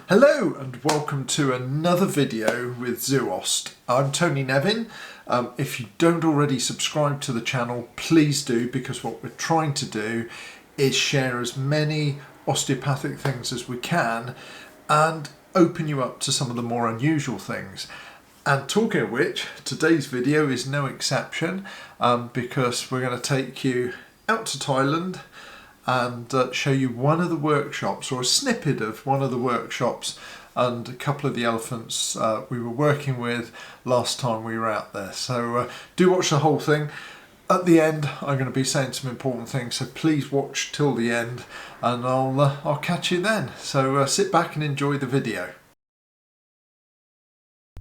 Hello and welcome to another video with Zoost. I'm Tony Nevin. If you don't already subscribe to the channel, please do, because what we're trying to do is share as many osteopathic things as we can and open you up to some of the more unusual things. And talking of which, today's video is no exception, because we're going to take you out to Thailand and show you one of the workshops, or a snippet of one of the workshops and a couple of the elephants we were working with last time we were out there. So do watch the whole thing. At the end I'm going to be saying some important things, so please watch till the end and I'll catch you then. So sit back and enjoy the video.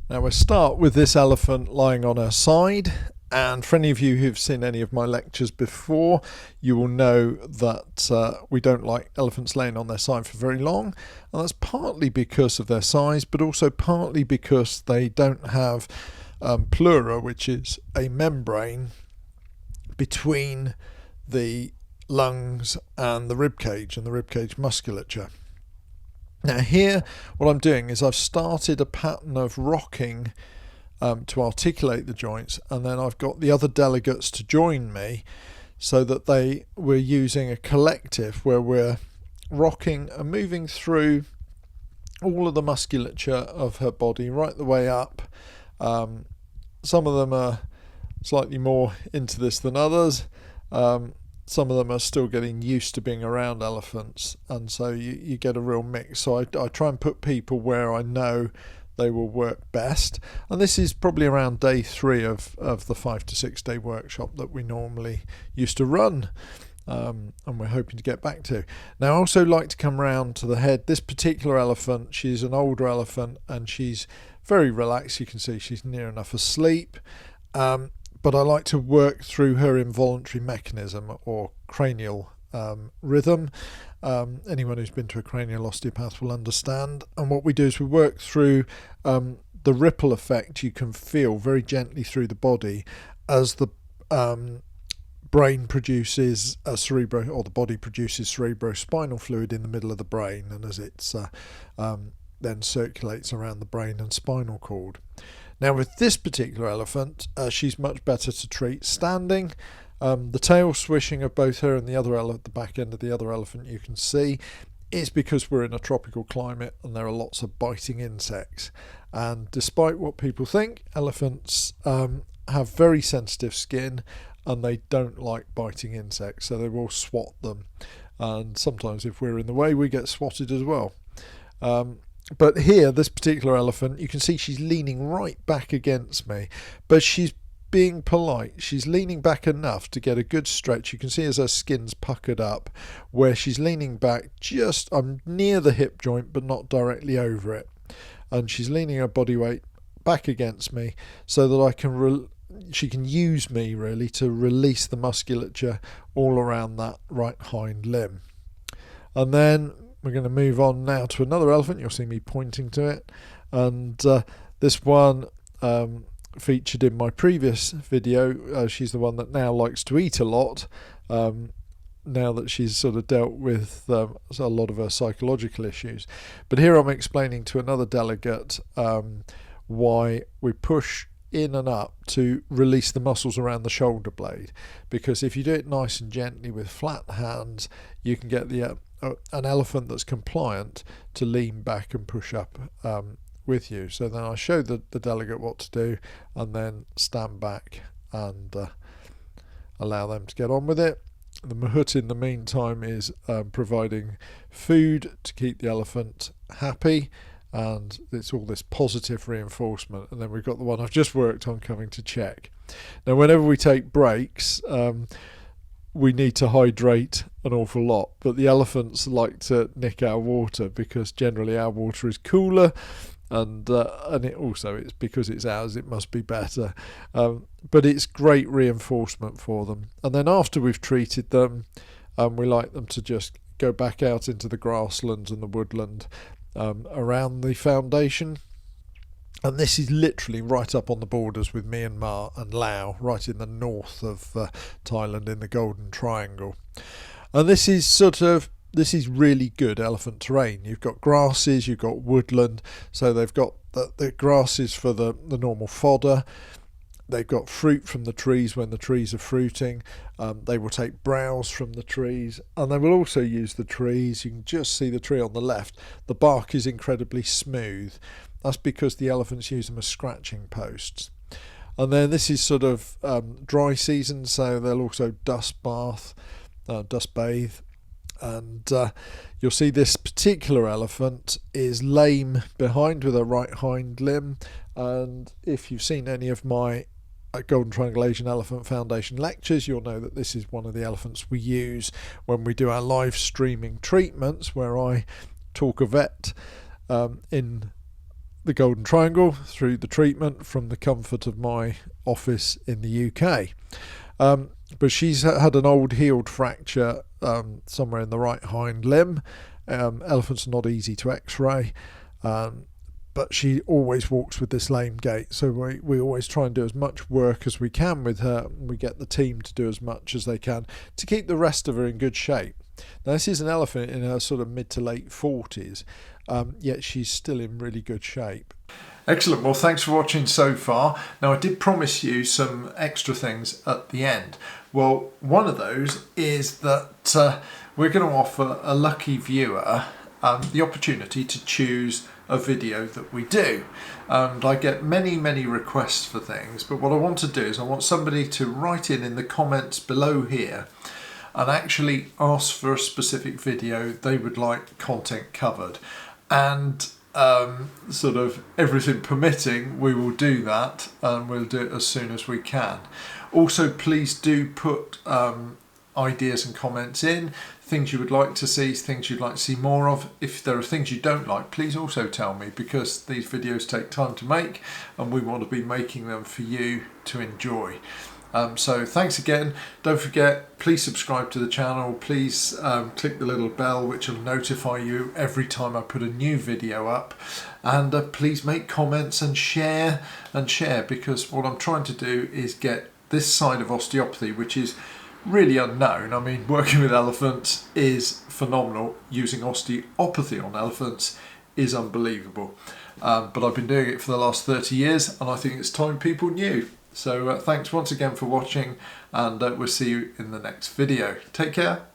Now we'll start with this elephant lying on her side. And for any of you who've seen any of my lectures before, you will know that we don't like elephants laying on their side for very long. And that's partly because of their size, but also partly because they don't have pleura, which is a membrane between the lungs and the ribcage musculature. Now here, what I'm doing is I've started a pattern of rocking to articulate the joints, and then I've got the other delegates to join me so that we're using a collective where we're rocking and moving through all of the musculature of her body right the way up. Some of them are slightly more into this than others. Some of them are still getting used to being around elephants, and so you get a real mix. So I try and put people where I know they will work best, and this is probably around day 3 of the 5 to 6 day workshop that we normally used to run, and we're hoping to get back to. Now I also like to come round to the head. This particular elephant, she's an older elephant and she's very relaxed. You can see she's near enough asleep, but I like to work through her involuntary mechanism, or cranial rhythm. Anyone who's been to a cranial osteopath will understand, and what we do is we work through the ripple effect you can feel very gently through the body as the brain produces the body produces cerebrospinal fluid in the middle of the brain, and as it's then circulates around the brain and spinal cord. Now with this particular elephant, she's much better to treat standing. The tail swishing of both her and the back end of the other elephant, you can see, is because we're in a tropical climate and there are lots of biting insects. And despite what people think, elephants have very sensitive skin and they don't like biting insects, so they will swat them. And sometimes if we're in the way, we get swatted as well. But here, this particular elephant, you can see she's leaning right back against me, but she's being polite. She's leaning back enough to get a good stretch. You can see as her skin's puckered up, where she's leaning back just, I'm near the hip joint but not directly over it, and she's leaning her body weight back against me so that she can use me really to release the musculature all around that right hind limb. And then we're going to move on now to another elephant. You'll see me pointing to it, and this one featured in my previous video. She's the one that now likes to eat a lot, now that she's sort of dealt with a lot of her psychological issues. But here I'm explaining to another delegate why we push in and up to release the muscles around the shoulder blade, because if you do it nice and gently with flat hands, you can get an elephant that's compliant to lean back and push up with you. So then I show the delegate what to do, and then stand back and allow them to get on with it. The mahout in the meantime is providing food to keep the elephant happy, and it's all this positive reinforcement. And then we've got the one I've just worked on coming to check. Now whenever we take breaks, we need to hydrate an awful lot, but the elephants like to nick our water because generally our water is cooler, and it's because it's ours, it must be better, but it's great reinforcement for them. And then after we've treated them, we like them to just go back out into the grasslands and the woodland around the foundation, and this is literally right up on the borders with Myanmar and Laos, right in the north of Thailand in the Golden Triangle. And this is sort of this is really good elephant terrain. You've got grasses, you've got woodland, so they've got the grasses for the normal fodder. They've got fruit from the trees when the trees are fruiting. They will take browse from the trees, and they will also use the trees. You can just see the tree on the left. The bark is incredibly smooth. That's because the elephants use them as scratching posts. And then this is sort of dry season, so they'll also dust bathe. And you'll see this particular elephant is lame behind with a right hind limb. And if you've seen any of my Golden Triangle Asian Elephant Foundation lectures, you'll know that this is one of the elephants we use when we do our live streaming treatments, where I talk a vet in the Golden Triangle through the treatment from the comfort of my office in the UK. But she's had an old healed fracture somewhere in the right hind limb. Elephants are not easy to x-ray, but she always walks with this lame gait, so we always try and do as much work as we can with her. We get the team to do as much as they can to keep the rest of her in good shape. Now, this is an elephant in her sort of mid to late 40s, yet she's still in really good shape. Excellent. Well, thanks for watching so far. Now, I did promise you some extra things at the end. Well, one of those is that we're going to offer a lucky viewer the opportunity to choose a video that we do. And I get many requests for things, but what I want to do is I want somebody to write in the comments below here and actually ask for a specific video they would like content covered. And sort of everything permitting, we will do that, and we'll do it as soon as we can. Also, please do put ideas and comments in, things you would like to see, things you'd like to see more of. If there are things you don't like, please also tell me, because these videos take time to make and we want to be making them for you to enjoy. So thanks again. Don't forget, please subscribe to the channel. Please click the little bell which will notify you every time I put a new video up. And please make comments and share, because what I'm trying to do is get this side of osteopathy, which is really unknown. I mean, working with elephants is phenomenal. Using osteopathy on elephants is unbelievable. But I've been doing it for the last 30 years, and I think it's time people knew. So thanks once again for watching, and we'll see you in the next video. Take care.